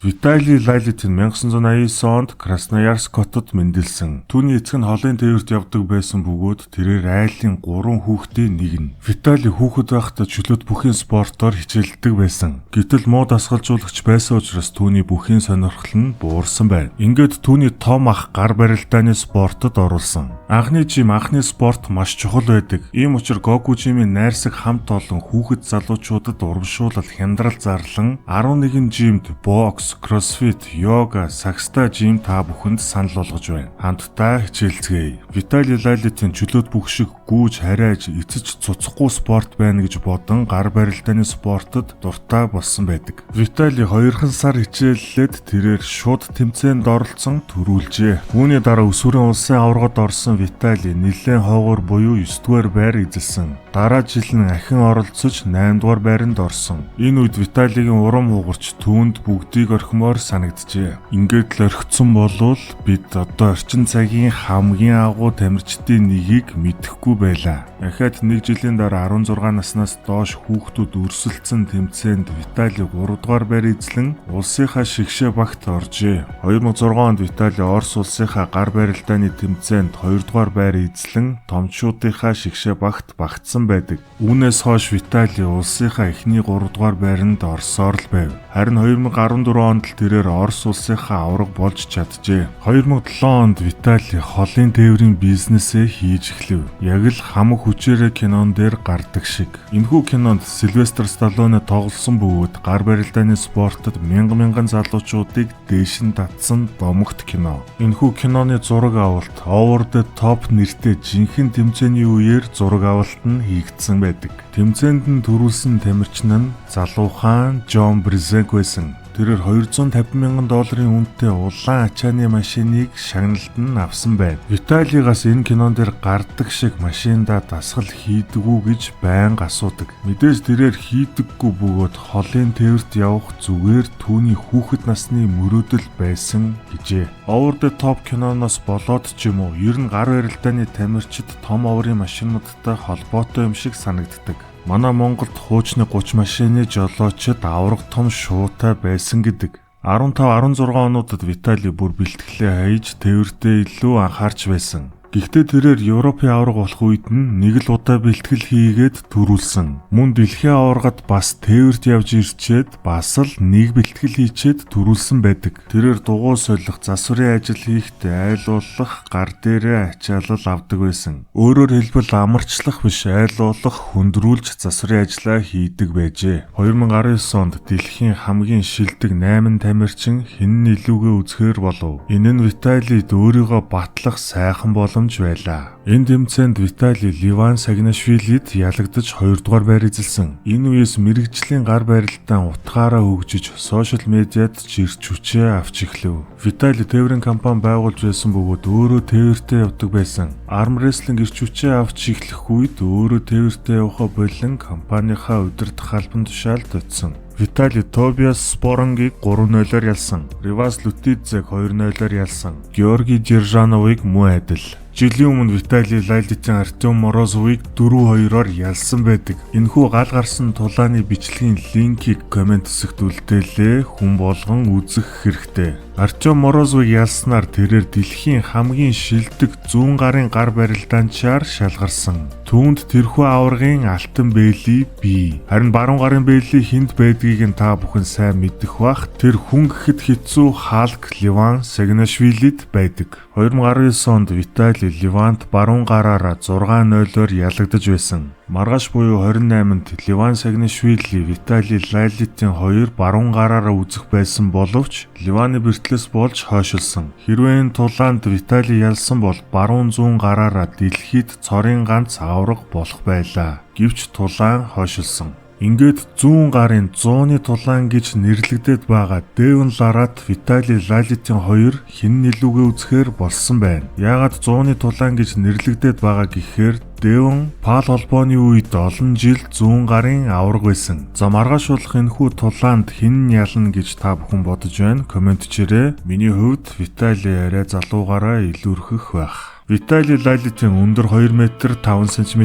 Виталий Лалитин 1989 онд Красноярск хотод мэндэлсэн. Түүний эцэг нь холын тээвэрт явдаг байсан бөгөөд тэрээр айлын 3 хүүхдийн нэг нь. Виталий хүүхэд байхдаа чөлөөт бүхий спортоор хичээлдэг байсан. Гэтэл муу дасгалжуулагч байсан учраас түүний бүхий сонирхол нь буурсан байна. Ингээд түүний том ах гар барилдааны спортод оруулсан. Анхны жим, анхны спорт маш чухал байдаг. Ийм учраас Гоку жимийн найрсаг хамт олон хүүхэд залуучуудад урамшуулал, хяндрал зарлан 11 жимд бокс, кроссфит, йога, сакста жим та бүхэнд санал болгож байна. Хамтдаа хичээлцгээе. Виталий Лалитин чөлөөт бүх шиг гүүж харайж эцэж цуцахгүй спорт байна гэж бодон гар барилдааны спортод дуртай болсон байдаг. Виталий 2 сар хичээллээд тэрээр шууд тэмцээнд оролцсон төрүүлжээ. Үүний дараа өсвөрийн улсын аваргад орсон Виталий нэлээд хоогоор буюу 9 дугаар байр эзэлсэн. Дараа жил нь ахин оролцож 8 дугаар байранд орсон. Энэ үед Виталигийн урам хугарч түүнд бүгдийг орхимоор санагджээ. Ингээд л орхицсон болвол бид одоо орчин цагийн хамгийн агуу тамирчдын нэгийг мэдэхгүй байлаа. Дахиад 1 жилийн дараа 16 наснаас доош хүүхдүүд өрсөлдсөн тэмцээнд Виталий 3 дугаар байр эзлэн улсынхаа шигшээ багт оржээ. 2006 онд Виталий Орос улсынхаа гар барилдааны тэмцээнд 2 дугаар байр эзлэн томчуудынхаа шигшээ багт багтсан байдаг. Үүнээс хойш Виталий улсынхаа эхний 3 дугаар байранд орсоор л байв. Харин 2014 онд л тэрээр Орос улсынхаа авраг болж чаджээ. 2007 онд Виталий холын тээврийн бизнесээ хийж эхлэв. Яг л хамаг хүчээрээ кинон дээр гардаг шиг. Энэхүү кинонд Сильвестр Сталлоне тоглосон бөгөөд гар барилдааны спортод мянган залуучуудыг дээшин татсан домогт кино. Энэхүү киноны зураг авалт Over the Top нэртэй жинхэнэ тэмцээний үеэр зураг авалт нь хийгдсэн байдаг. Тэмцээнд нь төрүүлсэн тамирчин нь залуухан Джон Бризек байсан. Тэрээр $250,000 үнэтэй улаан ачааны машиныг шагналд нь авсан байна. Виталийгаас энэ кинон дээр гардаг шиг машиндаа дасгал хийдэгүү гэж байнга асуудаг. Мэдээж тэрээр хийдэггүй бөгөөд холын тээвэрт явах зүгээр түүний хүүхэд насны мөрөөдөл байсан гэжээ. Over the Top киноноос болоод ч юм уу ер нь гар барилдааны тамирчид том оврын машинуудтай холбоотой юм шиг санагддаг. Манай Монголд хуучны 30 машины жолоочд авраг том шуутай байсан гэдэг. 15-16 онуудад Виталий бүр бэлтгэлээ хайж тээвэртээ илүү анхаарч байсан. Гэхдээ тэрээр Европын авраг болох үед нь нэг л удаа бэлтгэл хийгээд төрүүлсэн. Мөн дэлхийн аваргад бас тээвэрт явж ирчээд бас л нэг бэлтгэл хийчээд төрүүлсэн байдаг. Тэрээр дугуй солих, засварын ажил хийхдээ айлуулах, гар дээрээ ачаалал авдаг байсан. Өөрөөр хэлбэл амарчлах биш, айлуулах, хөндрүүлж засварын ажлаа хийдэг байжээ. 2019 онд дэлхийн хамгийн шилдэг 8 тамирчин хэн нэлүүгээ үзэхээр болов. Энэ нь Виталийд өөрийгөө батлах сайхан байлаа. Энэ тэмцээнд Виталий Ливан Сагнашвилид ялагдаж 2 дугаар байр эзэлсэн. Энэ үеэс мэрэгжлийн гар барилдаан утгаараа хөгжиж сошиал медиад жирч хүчээ авч эхлэв. Виталий тээврийн компани байгуулж байсан бөгөөд өөрөө тээвэртээ явдаг байсан. Арм рестлинг ирч хүчээ авч эхлэх үед өөрөө тээвэртээ явахаа болон компанийнхаа удирдах албан тушаалд очсон. Виталий Тобиас Споронгийг 3-0-оор ялсан. Ривас Лутидзег 2-0-оор ялсан. Георгий Держановыг мөн адил. Жилийн өмнө Виталий Лалитин Артем Морозовыг 4-2-оор ялсан байдаг. Энэхүү гал гарсан тулааны бичлэгийн линкийг комент хэсэгт үлдээлээ. Хүн болгон үзэх хэрэгтэй. Артем Морозовыг ялснаар тэрээр дэлхийн хамгийн шилдэг 100 гарын гар барилдаанчаар шалгарсан. Түүнд тэрхүү аваргын алтан бэлий бий. Харин баруун гарын бэлий хүнд байдгийг нь та бүхэн сайн мэдэх бах. Тэр хүн гэхэд хэцүү Халк Ливан Сагнашвилид байдаг. 2019 онд Виталий Ливант баруун гараараа 6-0-оор ялагдаж байсан. Маргааш буюу 28-нд Ливан Сагнашвили Виталий Лалитин 2 баруун гараараа үзэх байсан боловч Ливаны бэртлээс болж хойшилсан. Хэрвээ энэ тулаанд Виталий ялсан бол баруун зүүн гараараа дэлхийд цорын ганц авраг болох байлаа. Гэвч тулаан хойшилсан. Ингээд 100 гарын 100-ны тулаан гэж нэрлэгдээд байгаа Девон Ларат Виталий Лалитин 2 хэн нэлүүгээ үзэхээр болсон байна. Яагаад 100-ны тулаан гэж нэрлэгдээд байгаа гэхээр Девон Пал холбооны үед олон жил 100 гарын авраг байсан. За маргааш болох энэхүү тулаанд хэн ялна гэж та бүхэн бодож байна? Комментчээрээ. Миний хувьд Виталий арай залуугаараа илүүрхэх байх. Виталий Лалитин өндөр 2 м 5 см,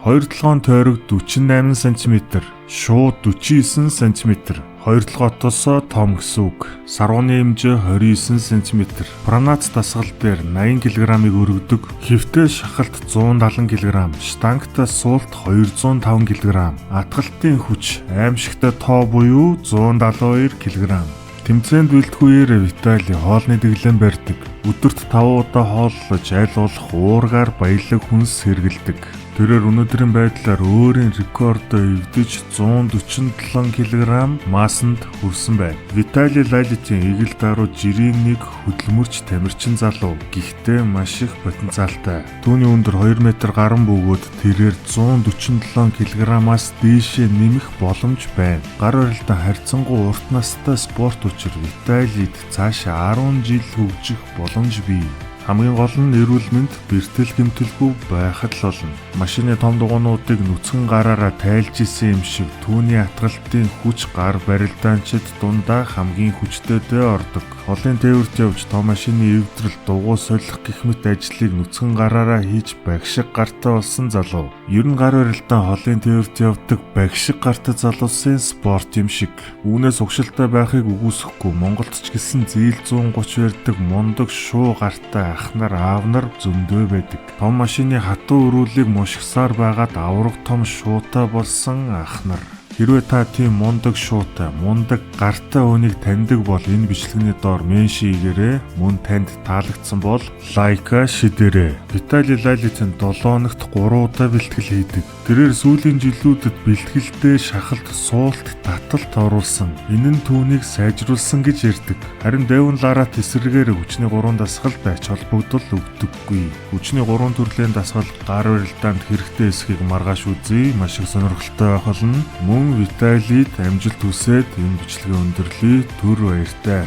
2 толгойн тойрог 48 см, шууд 49 см, 2 толгоотоос том гэсэн үг. Сарууны хэмжээ 29 см. Пранат дасгал дээр 80 кг-ыг өргөдөг. Хэвтэй шахалт 170 кг, штангтай суулт 205 кг. Атгалтын хүч аимшигтай тоо буюу 172 кг. Тэмцээнд бэлтгэхүйээр Витали хоолны дэглэм барьдаг. Өдөрт 5 удаа хооллож аль болох уургаар баялаг хүнс сэргэлдэг. Тэрээр өнөөдрийн байдлаар өөрийн рекордоо эвдэж 147 кг массанд хүрсэн байна. Витали Лалитийн эгэл даруй жирийн нэг хөдөлмөрч тамирчин залуу. Гэхдээ маш их потенциалтай. Түүний өндөр 2 м гарan бөгөөд тэрээр 147 кг-аас дээшээ нэмэх боломж байна. Гар барилтаа харьцангуй урт настай спорт учир Виталид цаашаа 10 жил хөгжих боломж бий. Хамгийн гол нь эрүүл мэнд бэртэл гэмтэлгүй байхад л болно. Машины том дугуйнуудыг нүцгэн гараараа тайлж исэн юм шиг түүний атгалтын хүч гар барилдаанчид дундаа хамгийн хүчтэйдээ ордог. Холын тээвэрт явж том машины эвдрэл дугуй солих гэх мэт ажлыг нүцгэн гараараа хийж багшиг гартай болсон залуу. Ер нь гар барилдаан холын тээвэрт явдаг багшиг гартай залуусын спорт юм шиг. Үүнээс угшилтай байхыг үгүйсэхгүй Монголд ч гэсэн зээл 130 ярддаг мундаг шуу гартай ах нар аав нар зөндөө байдаг. Том машины хатуу өрүүлийг мушгисаар байгаад авраг том шуутай болсон ах нар. Хэрвээ та тийм мундаг шуутай, мундаг гартай хүнийг таньдаг бол энэ бичлэгний доор меншн хийгээрэй. Мөн танд таалагдсан бол лайка шидээрэй. Витали Лалитын 7 хоногт 3 удаа бэлтгэл хийдэг. Тэрээр сүүлийн жилүүдэд бэлтгэлдээ шахалт, суулт, таталт оруулсан. Энэ нь түүнийг сайжруулсан гэж ярьдаг. Харин Дэвин Ларат эсрэгээр хүчний 3 дасгалд ач холбогдол өгдөггүй. Хүчний 3 төрлийн дасгал гар барилдаанд хэрэгтэй эсхийг маргааш үзье. Маш их сонирхолтой байх болно. Виталид амжилт хүсээд энэ бичлэгээ өндөрлөе. Түр баяртай.